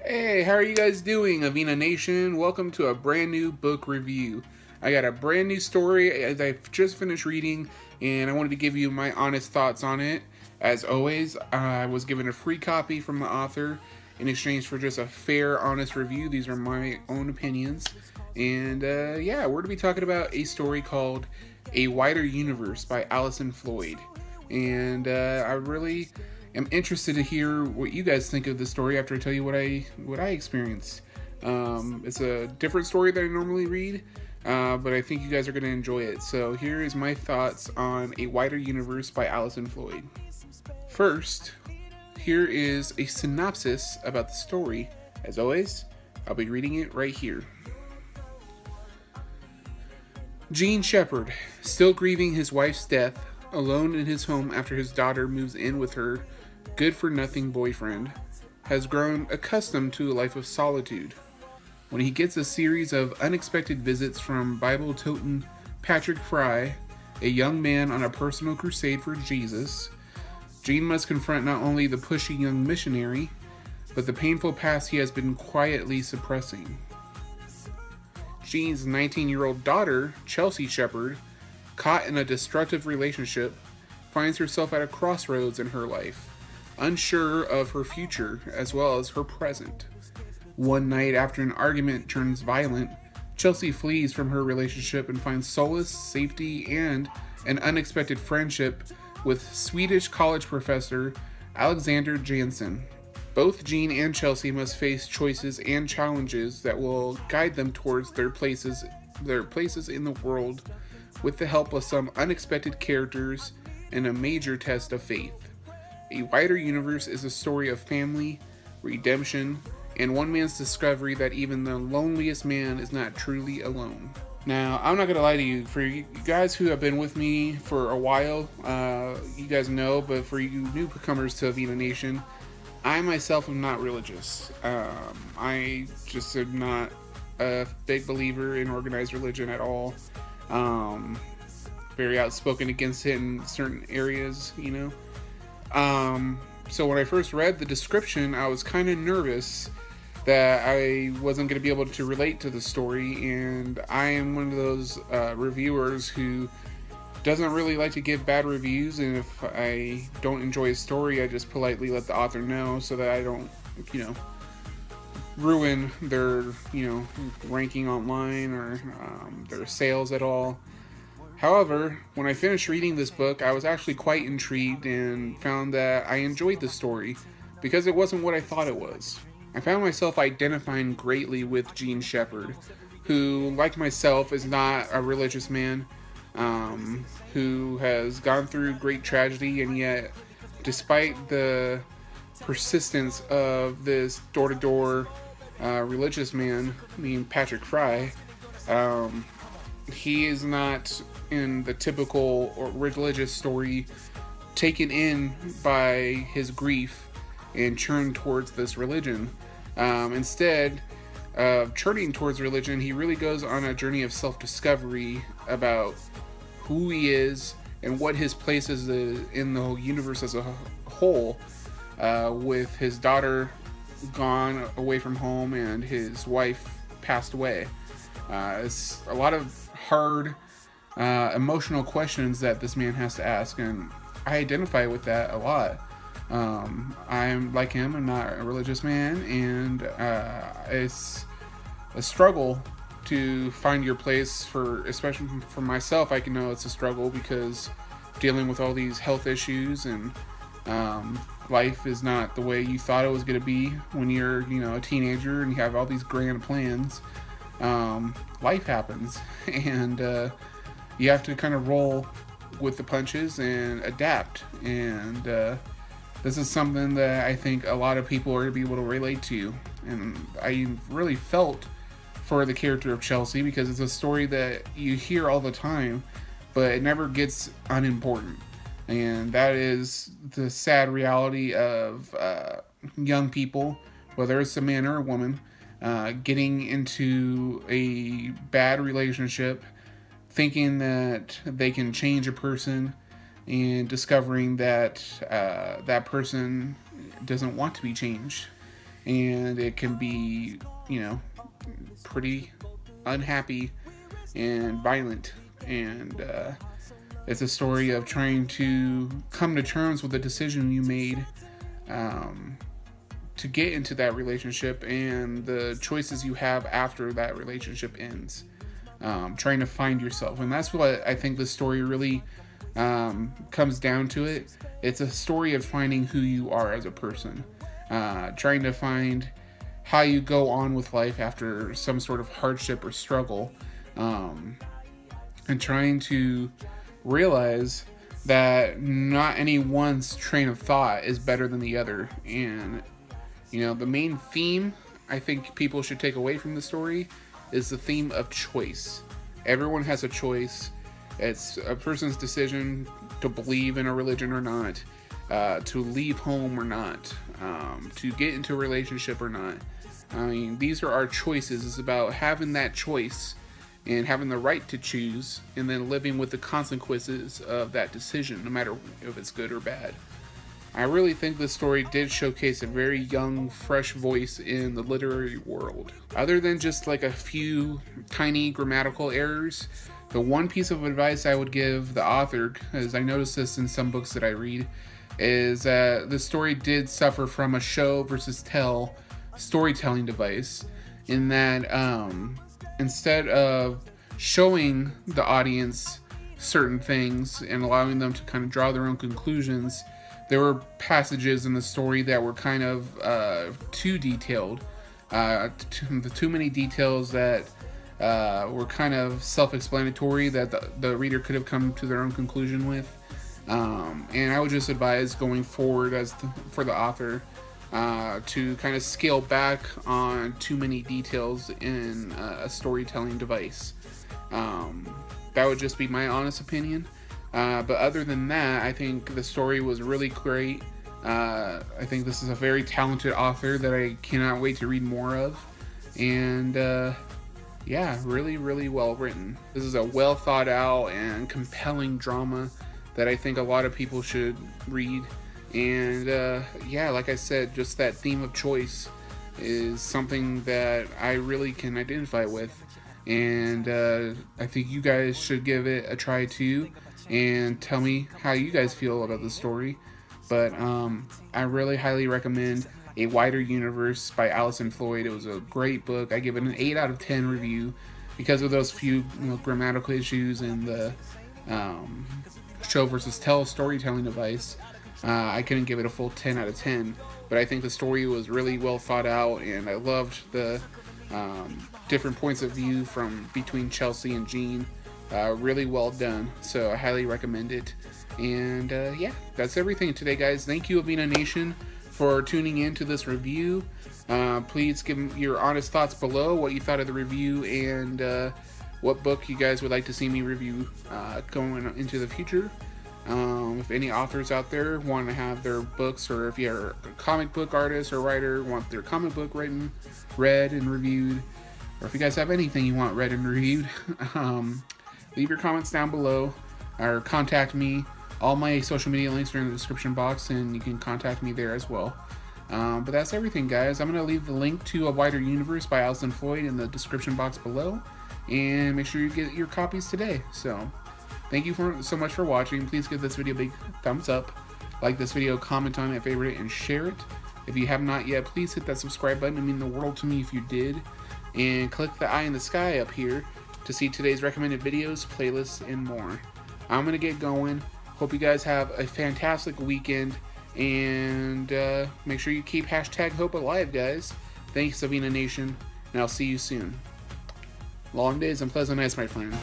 Hey, how are you guys doing, Avena Nation? Welcome to a brand new book review. I got a brand new story I've just finished reading, and I wanted to give you my honest thoughts on it. As always, I was given a free copy from the author in exchange for just a fair, honest review. These are my own opinions. And yeah, we're going to be talking about a story called A Wider Universe by Allison Floyd. And I really am interested to hear what you guys think of the story after I tell you what I experienced. It's a different story than I normally read, but I think you guys are going to enjoy it. So here is my thoughts on A Wider Universe by Allison Floyd. First, here is a synopsis about the story. As always, I'll be reading it right here. Gene Shepherd, still grieving his wife's death, alone in his home after his daughter moves in with her good-for-nothing boyfriend, has grown accustomed to a life of solitude. When he gets a series of unexpected visits from Bible-toting Patrick Fry, a young man on a personal crusade for Jesus, Gene must confront not only the pushy young missionary, but the painful past he has been quietly suppressing. Gene's 19-year-old daughter, Chelsea Shepherd, caught in a destructive relationship, finds herself at a crossroads in her life, unsure of her future as well as her present. One night after an argument turns violent, Chelsea flees from her relationship and finds solace, safety, and an unexpected friendship with Swedish college professor Alexander Jansen. Both Gene and Chelsea must face choices and challenges that will guide them towards their places in the world, with the help of some unexpected characters and a major test of faith. A Wider Universe is a story of family, redemption, and one man's discovery that even the loneliest man is not truly alone. Now, I'm not going to lie to you. For you guys who have been with me for a while, you guys know, but for you newcomers to Avena Nation, I myself am not religious. I just am not a big believer in organized religion at all. Very outspoken against it in certain areas, you know. So when I first read the description, I was kind of nervous that I wasn't going to be able to relate to the story, and I am one of those reviewers who doesn't really like to give bad reviews, and if I don't enjoy a story, I just politely let the author know so that I don't, you know, ruin their, you know, ranking online or their sales at all. However, when I finished reading this book, I was actually quite intrigued and found that I enjoyed the story because it wasn't what I thought it was. I found myself identifying greatly with Gene Shepherd, who, like myself, is not a religious man, who has gone through great tragedy, and yet, despite the persistence of this door-to-door religious man named Patrick Fry, he is not in the typical or religious story taken in by his grief and churned towards this religion. Instead of churning towards religion, he really goes on a journey of self-discovery about who he is and what his place is in the universe as a whole, with his daughter gone away from home and his wife passed away. It's a lot of hard emotional questions that this man has to ask, and I identify with that a lot. I'm like him. I'm not a religious man, and it's a struggle to find your place. Especially for myself, I can know it's a struggle because dealing with all these health issues, and life is not the way you thought it was going to be when you're, you know, a teenager and you have all these grand plans. Life happens, and you have to kind of roll with the punches and adapt. And this is something that I think a lot of people are going to be able to relate to. And I really felt for the character of Chelsea because it's a story that you hear all the time, but it never gets unimportant. And that is the sad reality of young people, whether it's a man or a woman, getting into a bad relationship, thinking that they can change a person, and discovering that that person doesn't want to be changed. and it can be, you know, pretty unhappy and violent. And it's a story of trying to come to terms with the decision you made to get into that relationship and the choices you have after that relationship ends. Trying to find yourself. And that's what I think the story really comes down to it. It's a story of finding who you are as a person. Trying to find how you go on with life after some sort of hardship or struggle. And trying to realize that not any one's train of thought is better than the other. And, you know, the main theme I think people should take away from the story is the theme of choice. Everyone has a choice. It's a person's decision to believe in a religion or not, to leave home or not, to get into a relationship or not. I mean, these are our choices. It's about having that choice and having the right to choose, and then living with the consequences of that decision, no matter if it's good or bad. I really think this story did showcase a very young, fresh voice in the literary world. Other than just like a few tiny grammatical errors, the one piece of advice I would give the author, because I noticed this in some books that I read, is that the story did suffer from a show versus tell storytelling device, in that instead of showing the audience certain things and allowing them to kind of draw their own conclusions, there were passages in the story that were kind of too detailed, too many details that were kind of self-explanatory that the reader could have come to their own conclusion with. And I would just advise going forward for the author to kind of scale back on too many details in a storytelling device. That would just be my honest opinion. But other than that, I think the story was really great. I think this is a very talented author that I cannot wait to read more of. And yeah, really, really well written. This is a well thought out and compelling drama that I think a lot of people should read. And yeah, like I said, just that theme of choice is something that I really can identify with. And I think you guys should give it a try too, and tell me how you guys feel about the story. But I really highly recommend A Wider Universe by Allison Floyd. It was a great book. I give it an 8 out of 10 review because of those few grammatical issues and the show versus tell storytelling device. I couldn't give it a full 10 out of 10, but I think the story was really well thought out, and I loved the different points of view from between Chelsea and Jean. Really well done, so I highly recommend it. And yeah, that's everything today, guys. Thank you, Avena Nation, for tuning in to this review. Please give your honest thoughts below, what you thought of the review, and what book you guys would like to see me review going into the future. If any authors out there want to have their books, or if you're a comic book artist or writer, want their comic book written, read and reviewed, or if you guys have anything you want read and reviewed, leave your comments down below, or contact me. All my social media links are in the description box, and you can contact me there as well. But that's everything, guys. I'm going to leave the link to A Wider Universe by Allison Floyd in the description box below, and make sure you get your copies today. So thank you so much for watching. Please give this video a big thumbs up, like this video, comment on it, favorite it, and share it. If you have not yet, please hit that subscribe button. It would mean the world to me if you did. And click the eye in the sky up here to see today's recommended videos, playlists, and more. I'm going to get going. Hope you guys have a fantastic weekend, and make sure you keep #hope alive, guys. Thanks, Avena Nation, and I'll see you soon. Long days and pleasant nights, my friend.